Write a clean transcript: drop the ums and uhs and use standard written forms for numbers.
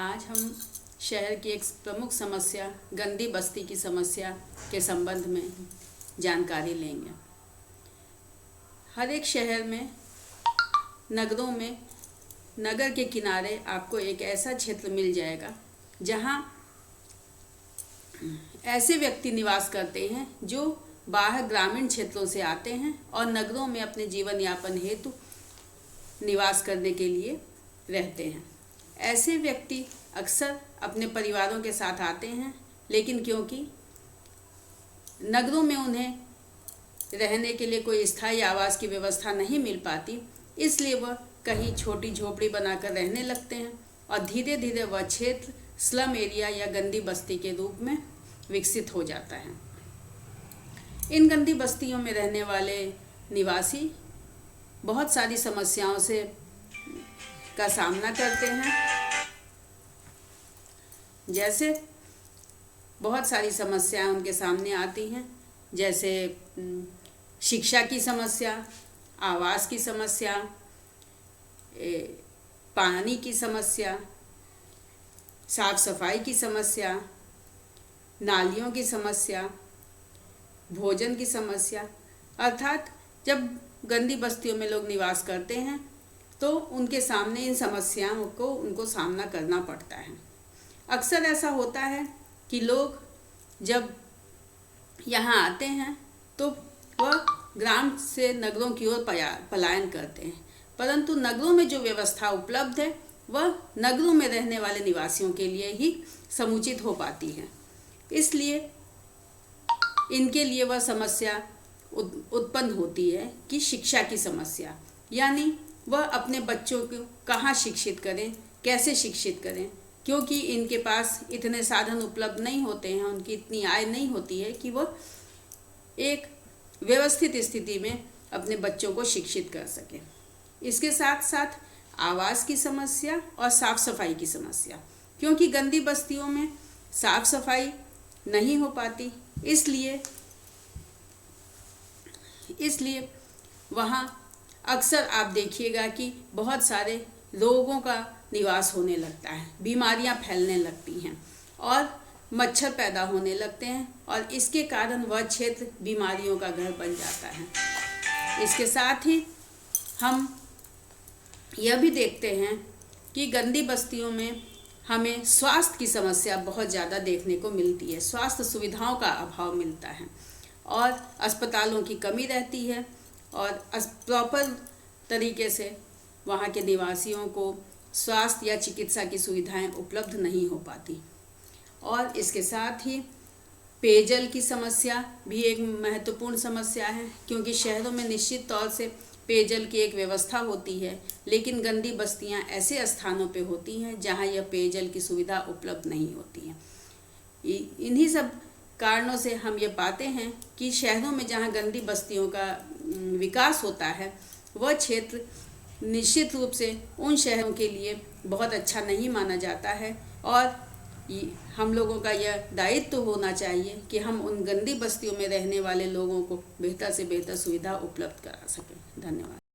आज हम शहर की एक प्रमुख समस्या गंदी बस्ती की समस्या के संबंध में जानकारी लेंगे। हर एक शहर में, नगरों में, नगर के किनारे आपको एक ऐसा क्षेत्र मिल जाएगा जहां ऐसे व्यक्ति निवास करते हैं जो बाहर ग्रामीण क्षेत्रों से आते हैं और नगरों में अपने जीवन यापन हेतु निवास करने के लिए रहते हैं। ऐसे व्यक्ति अक्सर अपने परिवारों के साथ आते हैं, लेकिन क्योंकि नगरों में उन्हें रहने के लिए कोई स्थायी आवास की व्यवस्था नहीं मिल पाती, इसलिए वह कहीं छोटी झोपड़ी बनाकर रहने लगते हैं और धीरे धीरे वह क्षेत्र स्लम एरिया या गंदी बस्ती के रूप में विकसित हो जाता है। इन गंदी बस्तियों में रहने वाले निवासी बहुत सारी समस्याओं का सामना करते हैं। जैसे बहुत सारी समस्याएं उनके सामने आती हैं, जैसे शिक्षा की समस्या, आवास की समस्या, पानी की समस्या, साफ सफाई की समस्या, नालियों की समस्या, भोजन की समस्या। अर्थात जब गंदी बस्तियों में लोग निवास करते हैं तो उनके सामने इन समस्याओं को उनको सामना करना पड़ता है। अक्सर ऐसा होता है कि लोग जब यहाँ आते हैं तो वह ग्राम से नगरों की ओर पलायन करते हैं, परंतु नगरों में जो व्यवस्था उपलब्ध है वह नगरों में रहने वाले निवासियों के लिए ही समुचित हो पाती है। इसलिए इनके लिए वह समस्या उत्पन्न होती है कि शिक्षा की समस्या, यानी वह अपने बच्चों को कहाँ शिक्षित करें, कैसे शिक्षित करें, क्योंकि इनके पास इतने साधन उपलब्ध नहीं होते हैं, उनकी इतनी आय नहीं होती है कि वह एक व्यवस्थित स्थिति में अपने बच्चों को शिक्षित कर सकें। इसके साथ साथ आवास की समस्या और साफ सफाई की समस्या, क्योंकि गंदी बस्तियों में साफ सफाई नहीं हो पाती, इसलिए वहाँ अक्सर आप देखिएगा कि बहुत सारे रोगों का निवास होने लगता है, बीमारियां फैलने लगती हैं और मच्छर पैदा होने लगते हैं और इसके कारण वह क्षेत्र बीमारियों का घर बन जाता है। इसके साथ ही हम यह भी देखते हैं कि गंदी बस्तियों में हमें स्वास्थ्य की समस्या बहुत ज़्यादा देखने को मिलती है। स्वास्थ्य सुविधाओं का अभाव मिलता है और अस्पतालों की कमी रहती है और प्रॉपर तरीके से वहाँ के निवासियों को स्वास्थ्य या चिकित्सा की सुविधाएं उपलब्ध नहीं हो पाती। और इसके साथ ही पेयजल की समस्या भी एक महत्वपूर्ण समस्या है, क्योंकि शहरों में निश्चित तौर से पेयजल की एक व्यवस्था होती है, लेकिन गंदी बस्तियां ऐसे स्थानों पे होती हैं जहां यह पेयजल की सुविधा उपलब्ध नहीं होती है। इन्हीं सब कारणों से हम ये पाते हैं कि शहरों में जहां गंदी बस्तियों का विकास होता है वह क्षेत्र निश्चित रूप से उन शहरों के लिए बहुत अच्छा नहीं माना जाता है और हम लोगों का यह दायित्व होना चाहिए कि हम उन गंदी बस्तियों में रहने वाले लोगों को बेहतर से बेहतर सुविधा उपलब्ध करा सकें। धन्यवाद।